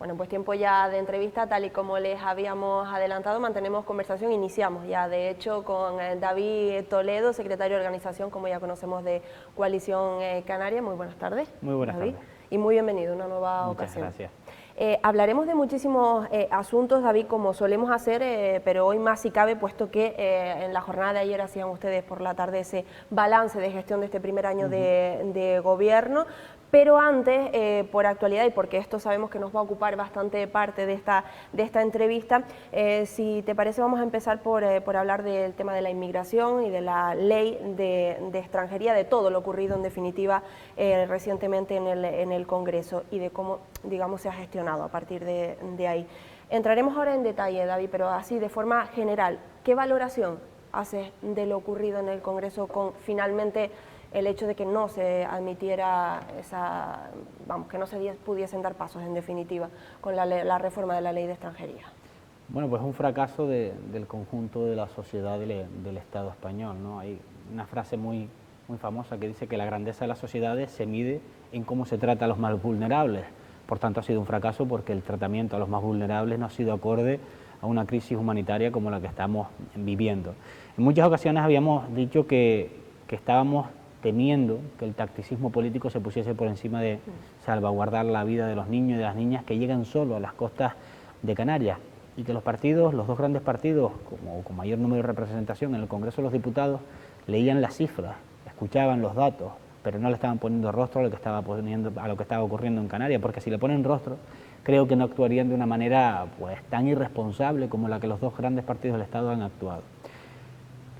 Bueno, pues tiempo ya de entrevista, tal y como les habíamos adelantado, mantenemos conversación, iniciamos ya, de hecho, con David Toledo, secretario de organización, como ya conocemos, de Coalición Canaria. Muy buenas tardes. Muy buenas David, tardes. y muy bienvenido a una nueva Muchas ocasión. gracias. Hablaremos de muchísimos asuntos, David, como solemos hacer, pero hoy más si cabe, puesto que en la jornada de ayer hacían ustedes por la tarde ese balance de gestión de este primer año de gobierno. Pero antes, por actualidad y porque esto sabemos que nos va a ocupar bastante parte de esta entrevista, si te parece vamos a empezar por hablar del tema de la inmigración y de la ley de extranjería, de todo lo ocurrido en definitiva recientemente en el Congreso y de cómo, digamos, se ha gestionado a partir de ahí. Entraremos ahora en detalle, David, pero así de forma general, ¿qué valoración haces de lo ocurrido en el Congreso con finalmente el hecho de que no se admitiera que no se pudiesen dar pasos en definitiva con la reforma de la ley de extranjería? Bueno, pues es un fracaso del conjunto de la sociedad del Estado español, ¿no? Hay una frase muy famosa que dice que la grandeza de las sociedades se mide en cómo se trata a los más vulnerables. Por tanto, ha sido un fracaso porque el tratamiento a los más vulnerables no ha sido acorde a una crisis humanitaria como la que estamos viviendo. En muchas ocasiones habíamos dicho que estábamos temiendo que el tacticismo político se pusiese por encima de salvaguardar la vida de los niños y de las niñas que llegan solo a las costas de Canarias, y que los partidos, los dos grandes partidos, con mayor número de representación en el Congreso de los Diputados, leían las cifras, escuchaban los datos, pero no le estaban poniendo rostro a lo que estaba ocurriendo en Canarias, porque si le ponen rostro, creo que no actuarían de una manera pues tan irresponsable como la que los dos grandes partidos del Estado han actuado.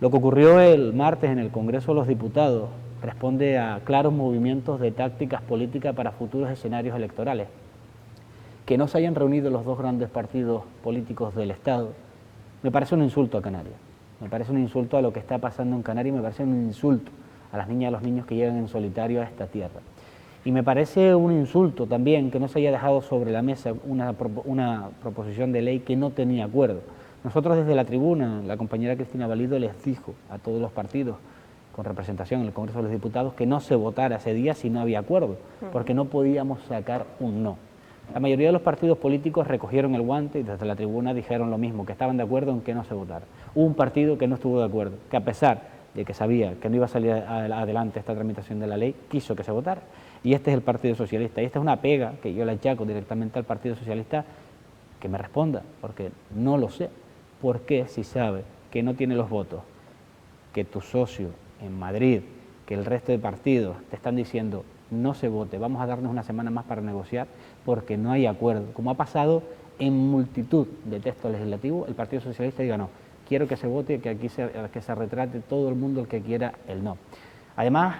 Lo que ocurrió el martes en el Congreso de los Diputados responde a claros movimientos de tácticas políticas para futuros escenarios electorales. Que no se hayan reunido los dos grandes partidos políticos del Estado me parece un insulto a Canarias, me parece un insulto a lo que está pasando en Canarias y me parece un insulto a las niñas y a los niños que llegan en solitario a esta tierra. Y me parece un insulto también que no se haya dejado sobre la mesa una proposición de ley que no tenía acuerdo. Nosotros desde la tribuna, la compañera Cristina Valido les dijo a todos los partidos con representación en el Congreso de los Diputados que no se votara ese día si no había acuerdo, porque no podíamos sacar un no. La mayoría de los partidos políticos recogieron el guante y desde la tribuna dijeron lo mismo, que estaban de acuerdo en que no se votara. Hubo un partido que no estuvo de acuerdo, que a pesar de que sabía que no iba a salir adelante esta tramitación de la ley, quiso que se votara. Y este es el Partido Socialista. Y esta es una pega que yo le achaco directamente al Partido Socialista, que me responda, porque no lo sé. ¿Por qué si sabe que no tiene los votos, que tu socio en Madrid, que el resto de partidos te están diciendo no se vote, vamos a darnos una semana más para negociar porque no hay acuerdo? Como ha pasado en multitud de textos legislativos, el Partido Socialista diga no, quiero que se vote y que aquí que se retrate todo el mundo el que quiera el no. Además,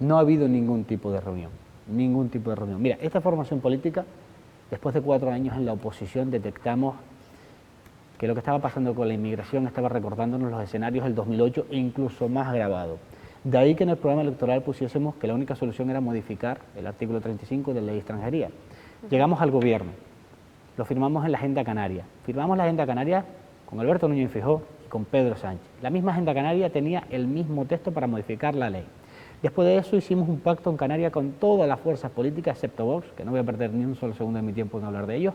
no ha habido ningún tipo de reunión, ningún tipo de reunión. Mira, esta formación política, después de 4 años en la oposición, detectamos que lo que estaba pasando con la inmigración estaba recordándonos los escenarios del 2008 e incluso más agravado. De ahí que en el programa electoral pusiésemos que la única solución era modificar el artículo 35 de la ley de extranjería. Llegamos al gobierno, lo firmamos en la Agenda Canaria. Firmamos la Agenda Canaria con Alberto Núñez Feijóo y con Pedro Sánchez. La misma Agenda Canaria tenía el mismo texto para modificar la ley. Después de eso hicimos un pacto en Canarias con todas las fuerzas políticas, excepto Vox, que no voy a perder ni un solo segundo de mi tiempo en hablar de ellos,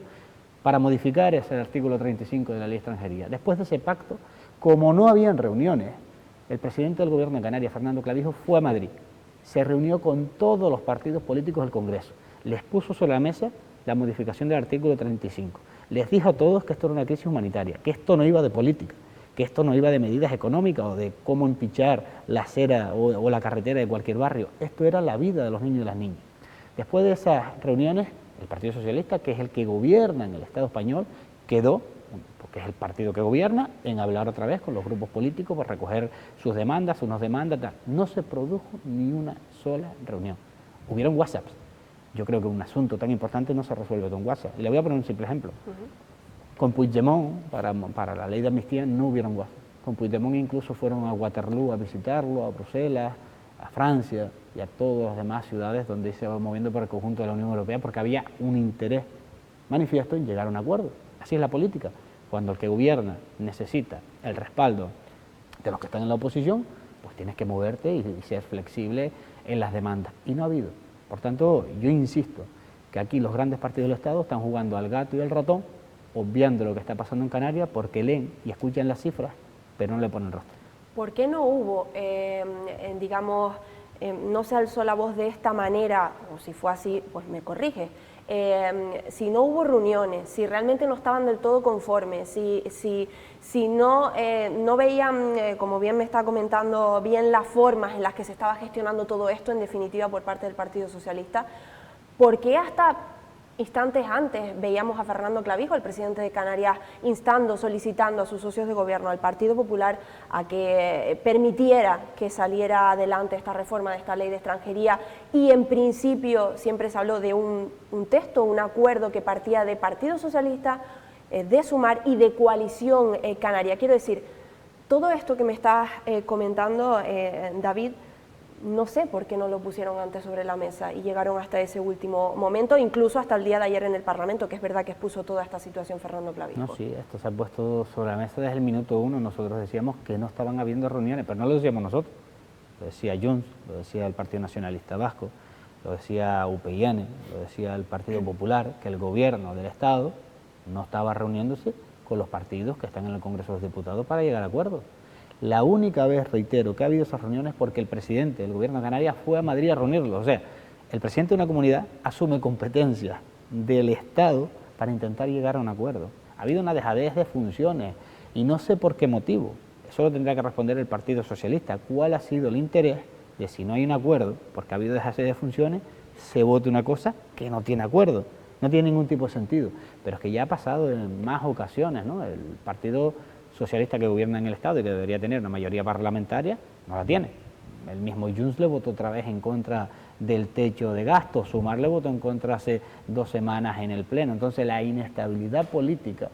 para modificar ese artículo 35 de la ley de extranjería. Después de ese pacto, como no habían reuniones, el presidente del gobierno de Canarias, Fernando Clavijo, fue a Madrid, se reunió con todos los partidos políticos del Congreso, les puso sobre la mesa la modificación del artículo 35, les dijo a todos que esto era una crisis humanitaria, que esto no iba de política, que esto no iba de medidas económicas o de cómo empichar la acera o la carretera de cualquier barrio, esto era la vida de los niños y de las niñas. Después de esas reuniones, el Partido Socialista, que es el que gobierna en el Estado español, quedó, porque es el partido que gobierna, en hablar otra vez con los grupos políticos para recoger sus demandas, unas demandas, tal. No se produjo ni una sola reunión. Hubieron WhatsApps. Yo creo que un asunto tan importante no se resuelve con WhatsApp. Y le voy a poner un simple ejemplo. Con Puigdemont, para la ley de amnistía, no hubieron WhatsApp. Con Puigdemont incluso fueron a Waterloo a visitarlo, a Bruselas, a Francia y a todas las demás ciudades donde se va moviendo por el conjunto de la Unión Europea, porque había un interés manifiesto en llegar a un acuerdo. Así es la política. Cuando el que gobierna necesita el respaldo de los que están en la oposición, pues tienes que moverte y ser flexible en las demandas. Y no ha habido. Por tanto, yo insisto que aquí los grandes partidos del Estado están jugando al gato y al ratón, obviando lo que está pasando en Canarias porque leen y escuchan las cifras, pero no le ponen rostro. ¿Por qué no hubo, digamos, no se alzó la voz de esta manera, o si fue así, pues me corrige, si no hubo reuniones, si realmente no estaban del todo conformes, si no, no veían, como bien me está comentando, bien las formas en las que se estaba gestionando todo esto, en definitiva, por parte del Partido Socialista? ¿Por qué hasta instantes antes veíamos a Fernando Clavijo, el presidente de Canarias, instando, solicitando a sus socios de gobierno, al Partido Popular, a que permitiera que saliera adelante esta reforma de esta ley de extranjería? Y en principio siempre se habló de un texto, un acuerdo que partía de Partido Socialista, de Sumar y de Coalición Canaria. Quiero decir, todo esto que me estás comentando, David, no sé por qué no lo pusieron antes sobre la mesa y llegaron hasta ese último momento, incluso hasta el día de ayer en el Parlamento, que es verdad que expuso toda esta situación Fernando Clavijo. No, sí, esto se ha puesto sobre la mesa desde el minuto uno. Nosotros decíamos que no estaban habiendo reuniones, pero no lo decíamos nosotros. Lo decía Junts, lo decía el Partido Nacionalista Vasco, lo decía UPyN, lo decía el Partido Popular, que el gobierno del Estado no estaba reuniéndose con los partidos que están en el Congreso de los Diputados para llegar a acuerdos. La única vez, reitero, que ha habido esas reuniones porque el presidente del gobierno de Canarias fue a Madrid a reunirlos. O sea, el presidente de una comunidad asume competencias del Estado para intentar llegar a un acuerdo. Ha habido una dejadez de funciones y no sé por qué motivo. Eso lo tendrá que responder el Partido Socialista. ¿Cuál ha sido el interés de, si no hay un acuerdo, porque ha habido dejadez de funciones, se vote una cosa que no tiene acuerdo? No tiene ningún tipo de sentido. Pero es que ya ha pasado en más ocasiones, ¿no? El Partido Socialista que gobierna en el Estado y que debería tener una mayoría parlamentaria, no la tiene. El mismo Junts le votó otra vez en contra del techo de gastos, Sumar le votó en contra hace 2 semanas en el Pleno. Entonces la inestabilidad política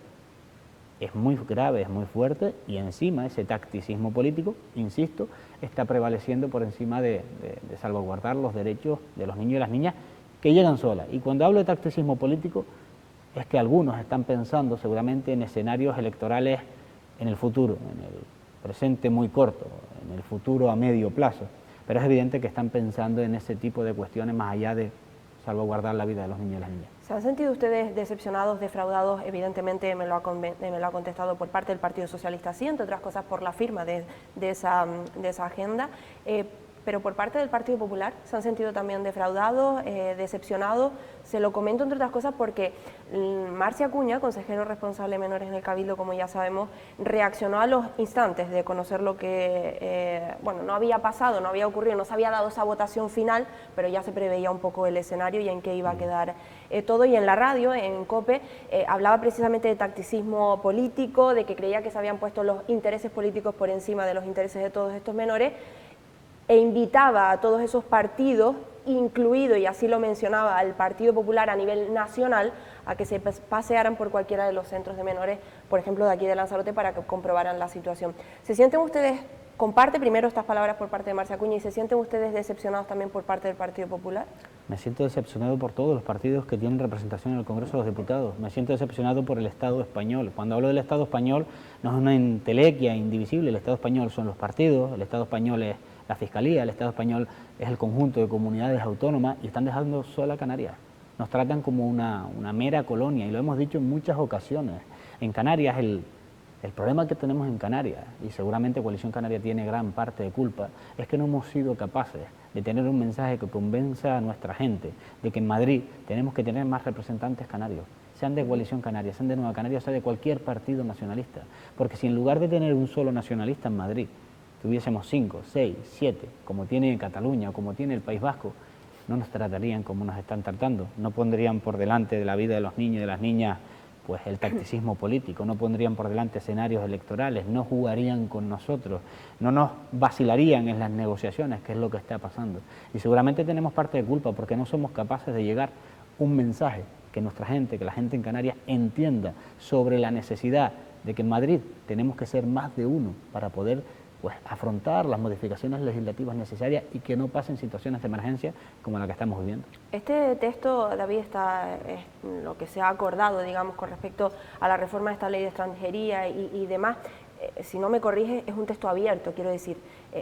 es muy grave, es muy fuerte, y encima ese tacticismo político, insisto, está prevaleciendo por encima de salvaguardar los derechos de los niños y las niñas que llegan solas. Y cuando hablo de tacticismo político, es que algunos están pensando seguramente en escenarios electorales en el futuro, en el presente muy corto, en el futuro a medio plazo, pero es evidente que están pensando en ese tipo de cuestiones más allá de salvaguardar la vida de los niños y las niñas. ¿Se han sentido ustedes decepcionados, defraudados? Evidentemente me lo ha contestado por parte del Partido Socialista, sí, entre otras cosas por la firma de esa agenda, pero por parte del Partido Popular, ¿se han sentido también defraudados, decepcionados? Se lo comento entre otras cosas porque Marcia Acuña, consejero responsable de menores en el Cabildo, como ya sabemos, reaccionó a los instantes de conocer lo que, bueno, no había pasado, no había ocurrido, no se había dado esa votación final, pero ya se preveía un poco el escenario y en qué iba a quedar todo. Y en la radio, en COPE, hablaba precisamente de tacticismo político, de que creía que se habían puesto los intereses políticos por encima de los intereses de todos estos menores, e invitaba a todos esos partidos, incluido, y así lo mencionaba, al Partido Popular a nivel nacional, a que se pasearan por cualquiera de los centros de menores, por ejemplo de aquí de Lanzarote, para que comprobaran la situación. ¿Se sienten ustedes, comparte primero estas palabras por parte de Marcia Acuña, y se sienten ustedes decepcionados también por parte del Partido Popular? Me siento decepcionado por todos los partidos que tienen representación en el Congreso de los Diputados. Me siento decepcionado por el Estado español. Cuando hablo del Estado español, no es una entelequia indivisible. El Estado español son los partidos, el Estado español es la Fiscalía, el Estado español es el conjunto de comunidades autónomas, y están dejando sola a Canarias. Nos tratan como una mera colonia, y lo hemos dicho en muchas ocasiones. En Canarias, el problema que tenemos en Canarias, y seguramente Coalición Canaria tiene gran parte de culpa, es que no hemos sido capaces de tener un mensaje que convenza a nuestra gente de que en Madrid tenemos que tener más representantes canarios, sean de Coalición Canaria, sean de Nueva Canaria, sea de cualquier partido nacionalista. Porque si en lugar de tener un solo nacionalista en Madrid, tuviésemos 5, 6, 7, como tiene Cataluña o como tiene el País Vasco, no nos tratarían como nos están tratando, no pondrían por delante de la vida de los niños y de las niñas pues el tacticismo político, no pondrían por delante escenarios electorales, no jugarían con nosotros, no nos vacilarían en las negociaciones, que es lo que está pasando. Y seguramente tenemos parte de culpa porque no somos capaces de llegar un mensaje que nuestra gente, que la gente en Canarias entienda sobre la necesidad de que en Madrid tenemos que ser más de uno para poder pues afrontar las modificaciones legislativas necesarias y que no pasen situaciones de emergencia como la que estamos viviendo. Este texto, David, es lo que se ha acordado, digamos, con respecto a la reforma de esta ley de extranjería y demás. si no me corrige, es un texto abierto, quiero decir,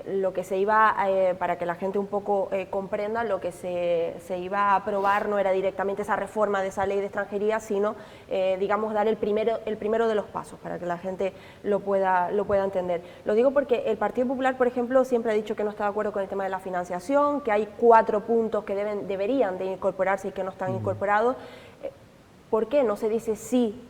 lo que se iba, para que la gente un poco comprenda, lo que se iba a aprobar no era directamente esa reforma de esa ley de extranjería, sino, digamos, dar el primero de los pasos, para que la gente lo pueda entender. Lo digo porque el Partido Popular, por ejemplo, siempre ha dicho que no está de acuerdo con el tema de la financiación, que hay 4 puntos que deberían de incorporarse y que no están incorporados. ¿Por qué no se dice sí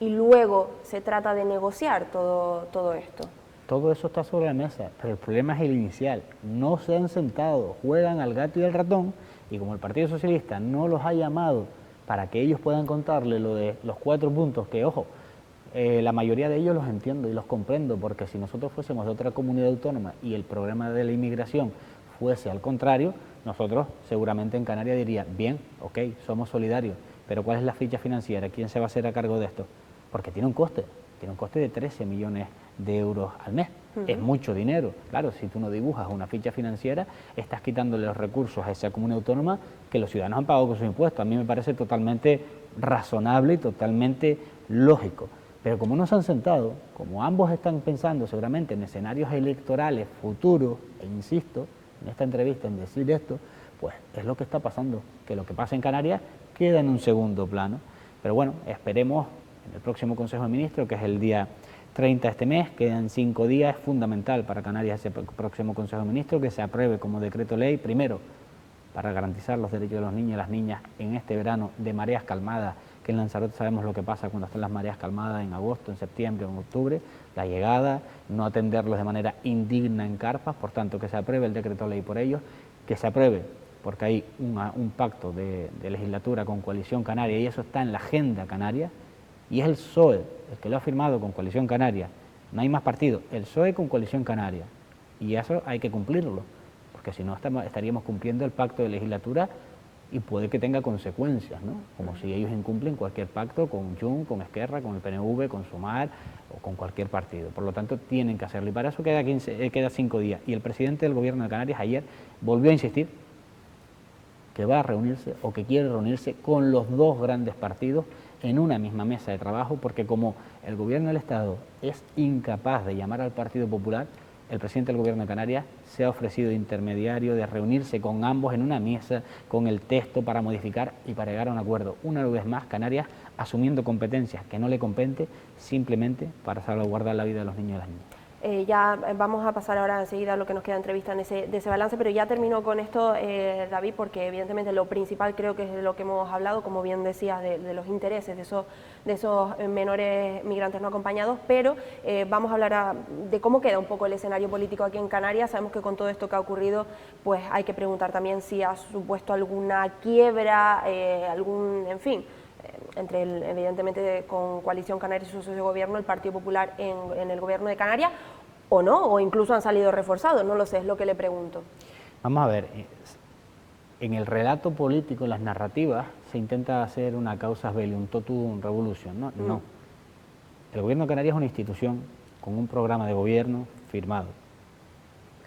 y luego se trata de negociar todo esto? Todo eso está sobre la mesa, pero el problema es el inicial. No se han sentado, juegan al gato y al ratón, y como el Partido Socialista no los ha llamado para que ellos puedan contarle lo de los 4 puntos, que ojo, la mayoría de ellos los entiendo y los comprendo, porque si nosotros fuésemos de otra comunidad autónoma y el problema de la inmigración fuese al contrario, nosotros seguramente en Canarias diría, bien, ok, somos solidarios, pero ¿cuál es la ficha financiera? ¿Quién se va a hacer a cargo de esto? Porque tiene un coste de 13 millones de euros al mes. Es mucho dinero. Claro, si tú no dibujas una ficha financiera, estás quitándole los recursos a esa comunidad autónoma que los ciudadanos han pagado con sus impuestos. A mí me parece totalmente razonable y totalmente lógico. Pero como no se han sentado, como ambos están pensando seguramente en escenarios electorales futuros, e insisto en esta entrevista en decir esto, pues es lo que está pasando, que lo que pasa en Canarias queda en un segundo plano. Pero bueno, esperemos en el próximo Consejo de Ministros, que es el día 30 de este mes, quedan 5 días, es fundamental para Canarias ese próximo Consejo de Ministros, que se apruebe como decreto ley, primero, para garantizar los derechos de los niños y las niñas en este verano de mareas calmadas, que en Lanzarote sabemos lo que pasa cuando están las mareas calmadas en agosto, en septiembre o en octubre, la llegada, no atenderlos de manera indigna en carpas, por tanto que se apruebe el decreto ley por ellos, que se apruebe porque hay un pacto de legislatura con Coalición Canaria y eso está en la agenda canaria, y es el PSOE el que lo ha firmado con Coalición Canaria, no hay más partido, el PSOE con Coalición Canaria, y eso hay que cumplirlo, porque si no estaríamos cumpliendo el pacto de legislatura y puede que tenga consecuencias, ¿no? Como si ellos incumplen cualquier pacto con Junts, con Esquerra, con el PNV, con Sumar o con cualquier partido. Por lo tanto, tienen que hacerlo y para eso queda 5 días. Y el presidente del Gobierno de Canarias ayer volvió a insistir que va a reunirse o que quiere reunirse con los 2 grandes partidos en una misma mesa de trabajo, porque como el Gobierno del Estado es incapaz de llamar al Partido Popular, el presidente del Gobierno de Canarias se ha ofrecido intermediario de reunirse con ambos en una mesa, con el texto para modificar y para llegar a un acuerdo. Una vez más, Canarias asumiendo competencias que no le compete, simplemente para salvaguardar la vida de los niños y las niñas. Ya vamos a pasar ahora enseguida a lo que nos queda de entrevista de ese balance, pero ya termino con esto, David, porque evidentemente lo principal creo que es de lo que hemos hablado, como bien decías, de los intereses de esos menores migrantes no acompañados, pero vamos a hablar de cómo queda un poco el escenario político aquí en Canarias. Sabemos que con todo esto que ha ocurrido, pues hay que preguntar también si ha supuesto alguna quiebra, en fin, entre evidentemente con Coalición Canaria y su socio de gobierno, el Partido Popular en el gobierno de Canarias, o no, o incluso han salido reforzados, no lo sé, es lo que le pregunto. Vamos a ver, en el relato político, en las narrativas, se intenta hacer una causa belli, un totum revolution, ¿no? No. El gobierno de Canarias es una institución con un programa de gobierno firmado.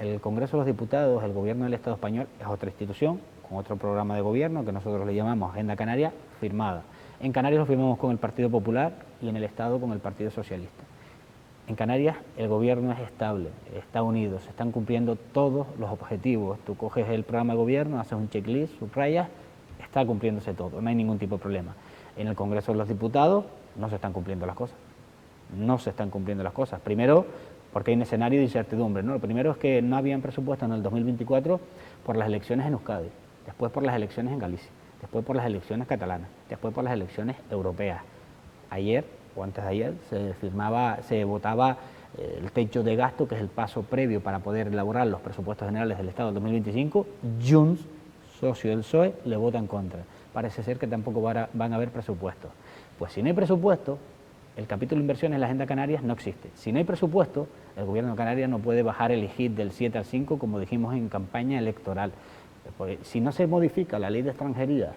El Congreso de los Diputados, el gobierno del Estado español, es otra institución con otro programa de gobierno que nosotros le llamamos Agenda Canaria, firmada. En Canarias lo firmamos con el Partido Popular y en el Estado con el Partido Socialista. En Canarias el gobierno es estable, está unido, se están cumpliendo todos los objetivos. Tú coges el programa de gobierno, haces un checklist, subrayas, está cumpliéndose todo, no hay ningún tipo de problema. En el Congreso de los Diputados no se están cumpliendo las cosas, no se están cumpliendo las cosas. Primero, porque hay un escenario de incertidumbre, ¿no? Lo primero es que no habían presupuesto en el 2024 por las elecciones en Euskadi, después por las elecciones en Galicia, después por las elecciones catalanas, después por las elecciones europeas. Ayer o antes de ayer se votaba el techo de gasto, que es el paso previo para poder elaborar los presupuestos generales del Estado del 2025. Junts, socio del PSOE, le vota en contra. Parece ser que tampoco van a haber presupuestos. Pues si no hay presupuesto, el capítulo de inversiones en la Agenda Canarias no existe. Si no hay presupuesto, el gobierno de Canarias no puede bajar el IGID del 7 al 5, como dijimos en campaña electoral. Pues, si no se modifica la ley de extranjería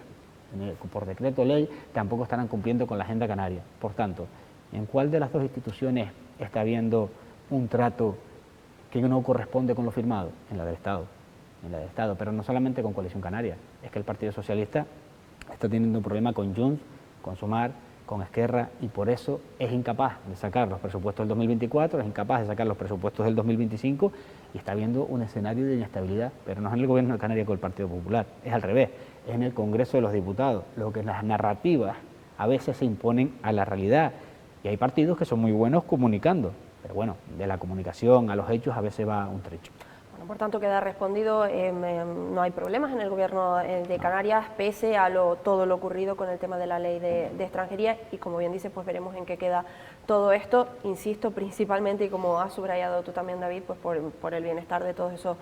por decreto ley, tampoco estarán cumpliendo con la Agenda Canaria. Por tanto, ¿en cuál de las 2 instituciones está habiendo un trato que no corresponde con lo firmado? En la del Estado, pero no solamente con Coalición Canaria, es que el Partido Socialista está teniendo un problema con Junts, con Sumar con Esquerra y por eso es incapaz de sacar los presupuestos del 2024, es incapaz de sacar los presupuestos del 2025 y está viendo un escenario de inestabilidad, pero no es en el gobierno de Canarias con el Partido Popular, es al revés, es en el Congreso de los Diputados, lo que las narrativas a veces se imponen a la realidad y hay partidos que son muy buenos comunicando, pero bueno, de la comunicación a los hechos a veces va un trecho. Bueno, por tanto, queda respondido, no hay problemas en el gobierno de Canarias, pese a todo lo ocurrido con el tema de la ley de extranjería, y como bien dices, pues veremos en qué queda todo esto, insisto, principalmente, y como has subrayado tú también, David, pues por el bienestar de todos esos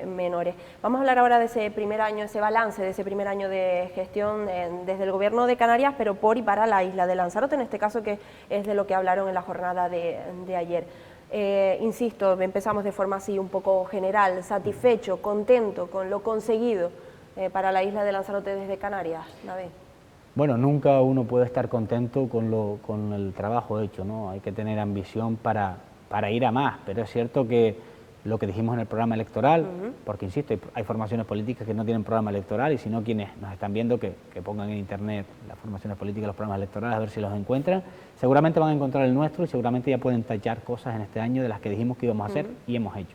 menores. Vamos a hablar ahora de ese primer año, ese balance de ese primer año de gestión desde el gobierno de Canarias, pero por y para la isla de Lanzarote, en este caso, que es de lo que hablaron en la jornada de ayer. Insisto, empezamos de forma así un poco general, satisfecho, contento con lo conseguido para la isla de Lanzarote desde Canarias, David. Bueno, nunca uno puede estar contento con el trabajo hecho, ¿no? Hay que tener ambición para ir a más, pero es cierto que lo que dijimos en el programa electoral, porque insisto, hay formaciones políticas que no tienen programa electoral y si no quienes nos están viendo que pongan en internet las formaciones políticas, los programas electorales, a ver si los encuentran, seguramente van a encontrar el nuestro y seguramente ya pueden tachar cosas en este año de las que dijimos que íbamos a hacer y hemos hecho.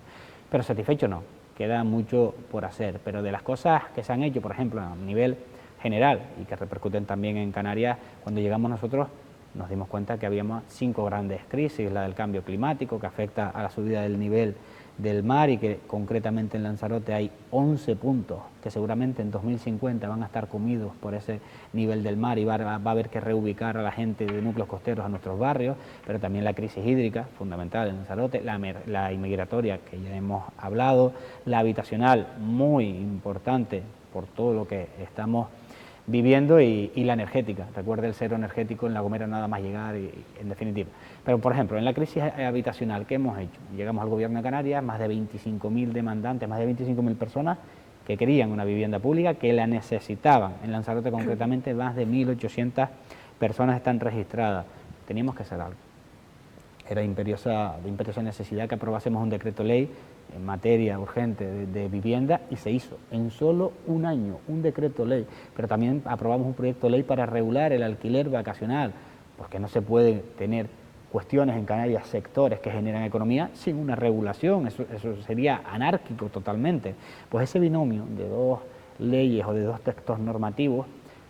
Pero satisfecho no, queda mucho por hacer, pero de las cosas que se han hecho, por ejemplo, a nivel general y que repercuten también en Canarias, cuando llegamos nosotros nos dimos cuenta que habíamos 5 grandes crisis, la del cambio climático que afecta a la subida del nivel del mar y que concretamente en Lanzarote hay 11 puntos que seguramente en 2050 van a estar comidos por ese nivel del mar y va a haber que reubicar a la gente de núcleos costeros a nuestros barrios, pero también la crisis hídrica, fundamental en Lanzarote, la inmigratoria que ya hemos hablado, la habitacional, muy importante por todo lo que estamos viviendo y la energética. Recuerde el cero energético en La Gomera nada más llegar y en definitiva. Pero por ejemplo, en la crisis habitacional, ¿qué hemos hecho? Llegamos al gobierno de Canarias, más de 25.000 demandantes, más de 25.000 personas que querían una vivienda pública, que la necesitaban. En Lanzarote concretamente más de 1.800 personas están registradas. Teníamos que hacer algo. Era de imperiosa necesidad que aprobásemos un decreto ley en materia urgente de vivienda y se hizo en solo un año, un decreto ley, pero también aprobamos un proyecto ley para regular el alquiler vacacional, porque no se puede tener cuestiones en Canarias, sectores que generan economía sin una regulación, eso sería anárquico totalmente. Pues ese binomio de 2 leyes o de 2 textos normativos,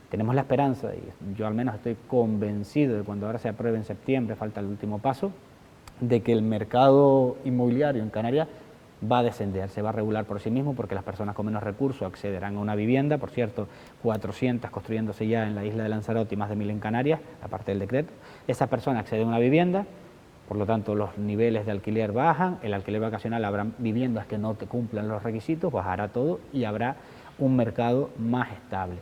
tenemos la esperanza, y yo al menos estoy convencido de cuando ahora se apruebe en septiembre, falta el último paso, de que el mercado inmobiliario en Canarias va a descender, se va a regular por sí mismo porque las personas con menos recursos accederán a una vivienda, por cierto, 400 construyéndose ya en la isla de Lanzarote y más de 1.000 en Canarias, aparte del decreto. Esas personas acceden a una vivienda, por lo tanto los niveles de alquiler bajan, el alquiler vacacional, habrá viviendas que no te cumplan los requisitos, bajará todo y habrá un mercado más estable.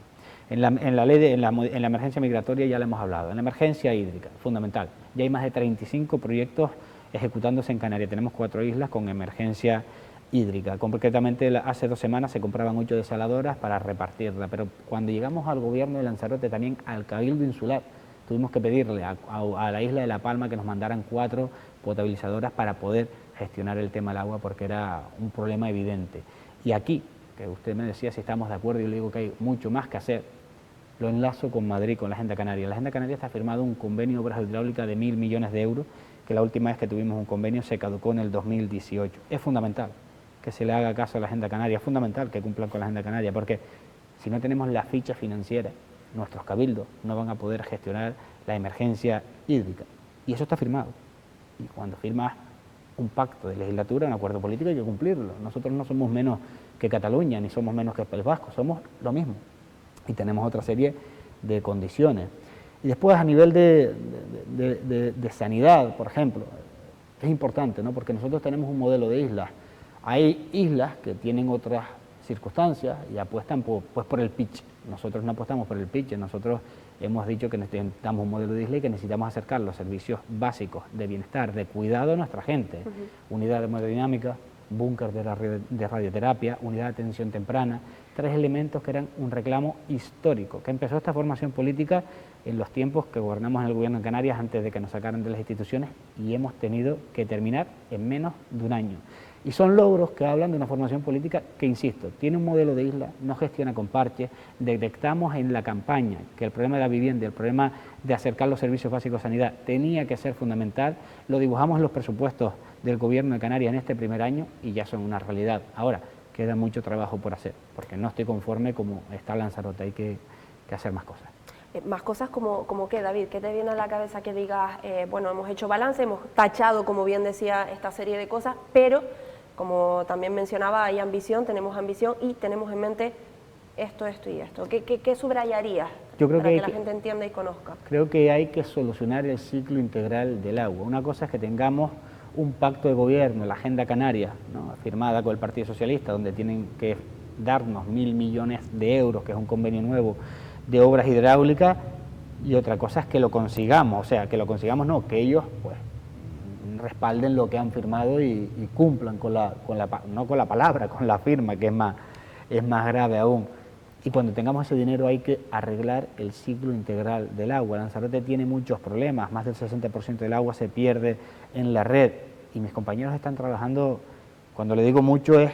En la emergencia migratoria ya le hemos hablado, en la emergencia hídrica, fundamental, ya hay más de 35 proyectos ejecutándose en Canarias. Tenemos 4 islas con emergencia hídrica. Concretamente, hace 2 semanas se compraban 8 desaladoras para repartirla, pero cuando llegamos al gobierno de Lanzarote, también al Cabildo Insular, tuvimos que pedirle a la isla de La Palma que nos mandaran 4 potabilizadoras para poder gestionar el tema del agua, porque era un problema evidente. Y aquí, que usted me decía si estamos de acuerdo, yo le digo que hay mucho más que hacer, lo enlazo con Madrid, con la Agenda Canaria. La Agenda Canaria está firmado un convenio de obras hidráulicas de 1.000 millones de euros, que la última vez que tuvimos un convenio se caducó en el 2018. Es fundamental que se le haga caso a la Agenda Canaria, es fundamental que cumplan con la Agenda Canaria, porque si no tenemos la ficha financiera, nuestros cabildos no van a poder gestionar la emergencia hídrica. Y eso está firmado. Y cuando firmas un pacto de legislatura, un acuerdo político, hay que cumplirlo. Nosotros no somos menos que Cataluña, ni somos menos que el País Vasco, somos lo mismo. Y tenemos otra serie de condiciones. Y después a nivel de sanidad, por ejemplo, es importante, ¿no? Porque nosotros tenemos un modelo de islas. Hay islas que tienen otras circunstancias y apuestan por el pitch. Nosotros no apostamos por el pitch, nosotros hemos dicho que necesitamos un modelo de isla y que necesitamos acercar los servicios básicos de bienestar, de cuidado a nuestra gente. Unidad de hemodinámica, búnker de radioterapia, unidad de atención temprana, 3 elementos que eran un reclamo histórico, que empezó esta formación política en los tiempos que gobernamos en el gobierno de Canarias antes de que nos sacaran de las instituciones y hemos tenido que terminar en menos de un año. Y son logros que hablan de una formación política que, insisto, tiene un modelo de isla, no gestiona con parches. Detectamos en la campaña que el problema de la vivienda, el problema de acercar los servicios básicos de sanidad tenía que ser fundamental, lo dibujamos en los presupuestos del Gobierno de Canarias en este primer año y ya son una realidad. Ahora, queda mucho trabajo por hacer, porque no estoy conforme como está Lanzarote, hay que hacer más cosas. Más cosas como qué, David, ¿qué te viene a la cabeza que digas, bueno, hemos hecho balance, hemos tachado, como bien decía, esta serie de cosas, pero, como también mencionaba, hay ambición, tenemos ambición y tenemos en mente esto y esto? ¿Qué subrayarías para que la gente entienda y conozca? Creo que hay que solucionar el ciclo integral del agua. Una cosa es que tengamos un pacto de gobierno, la Agenda Canaria, ¿no?, firmada con el Partido Socialista, donde tienen que darnos 1.000 millones de euros, que es un convenio nuevo, de obras hidráulicas, y otra cosa es que lo consigamos, o sea, que lo consigamos no, que ellos pues respalden lo que han firmado y cumplan no con la palabra, con la firma, que es más grave aún. Y cuando tengamos ese dinero hay que arreglar el ciclo integral del agua. Lanzarote tiene muchos problemas, más del 60% del agua se pierde en la red, y mis compañeros están trabajando, cuando le digo mucho, es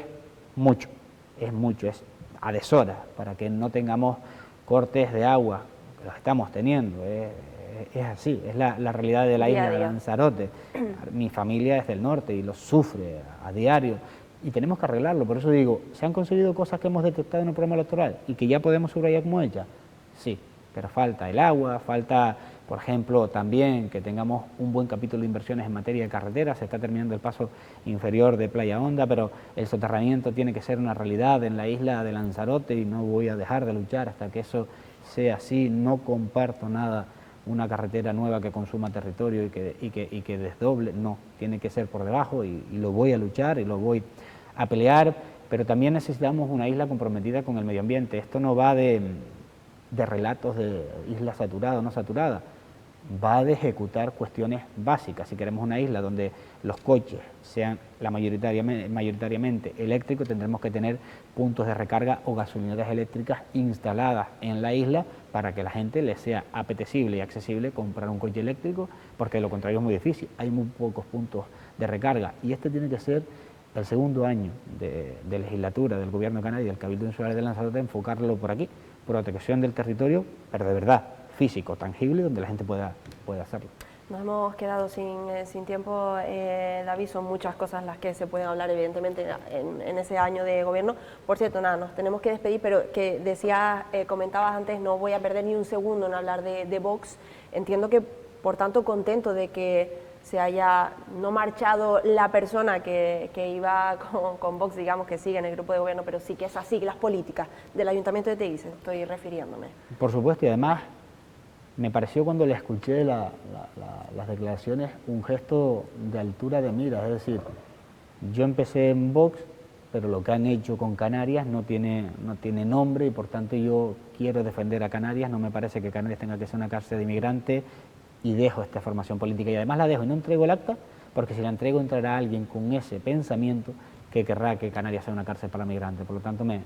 a deshora, para que no tengamos cortes de agua, que los estamos teniendo, es así, es la realidad de la isla de Lanzarote. Mi familia es del norte y lo sufre a diario y tenemos que arreglarlo. Por eso digo, ¿se han conseguido cosas que hemos detectado en el programa electoral y que ya podemos subrayar como hechas? Sí, pero falta el agua, falta, por ejemplo, también que tengamos un buen capítulo de inversiones en materia de carreteras. Se está terminando el paso inferior de Playa Honda, pero el soterramiento tiene que ser una realidad en la isla de Lanzarote y no voy a dejar de luchar hasta que eso sea así. No comparto nada una carretera nueva que consuma territorio y que desdoble, no, tiene que ser por debajo y lo voy a luchar y lo voy a pelear, pero también necesitamos una isla comprometida con el medio ambiente. Esto no va de relatos de isla saturada o no saturada, va de ejecutar cuestiones básicas. Si queremos una isla donde los coches sean mayoritariamente eléctricos, tendremos que tener puntos de recarga o gasolineras eléctricas instaladas en la isla para que a la gente le sea apetecible y accesible comprar un coche eléctrico, porque de lo contrario es muy difícil, hay muy pocos puntos de recarga. Y este tiene que ser el segundo año de legislatura del Gobierno de Canarias y del Cabildo Insular de Lanzarote, enfocarlo por aquí, protección del territorio, pero de verdad, físico, tangible, donde la gente pueda hacerlo. Nos hemos quedado sin tiempo, David, son muchas cosas las que se pueden hablar evidentemente en ese año de gobierno. Por cierto, nada, nos tenemos que despedir, pero que decías, comentabas antes, no voy a perder ni un segundo en hablar de Vox. Entiendo que, por tanto, contento de que se haya no marchado la persona que iba con Vox, digamos, que sigue en el grupo de gobierno, pero sí que esas siglas políticas del Ayuntamiento de Teguise, estoy refiriéndome. Por supuesto, y además me pareció, cuando le escuché las declaraciones, un gesto de altura de miras. Es decir, yo empecé en Vox, pero lo que han hecho con Canarias no tiene nombre, y por tanto yo quiero defender a Canarias. No me parece que Canarias tenga que ser una cárcel de inmigrantes, y dejo esta formación política, y además la dejo y no entrego el acta, porque si la entrego entrará alguien con ese pensamiento que querrá que Canarias sea una cárcel para migrantes. Por lo tanto me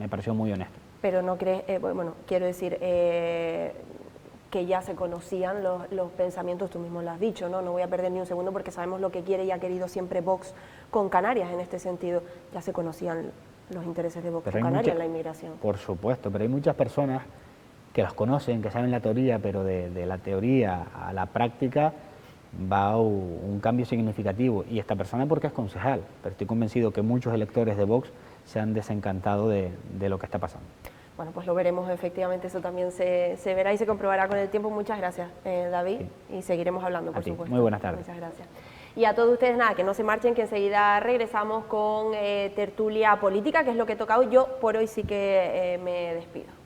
pareció muy honesto. Pero no crees, bueno, quiero decir, que ya se conocían los pensamientos, tú mismo lo has dicho, ¿no? No voy a perder ni un segundo porque sabemos lo que quiere y ha querido siempre Vox con Canarias en este sentido. Ya se conocían los intereses de Vox con Canarias en la inmigración. Por supuesto, pero hay muchas personas que los conocen, que saben la teoría, pero de la teoría a la práctica va un cambio significativo. Y esta persona porque es concejal, pero estoy convencido que muchos electores de Vox se han desencantado de lo que está pasando. Bueno, pues lo veremos, efectivamente, eso también se verá y se comprobará con el tiempo. Muchas gracias, David, sí. Y seguiremos hablando, por supuesto. Muy buenas tardes. Muchas gracias. Y a todos ustedes, nada, que no se marchen, que enseguida regresamos con tertulia política, que es lo que he tocado. Yo por hoy sí que me despido.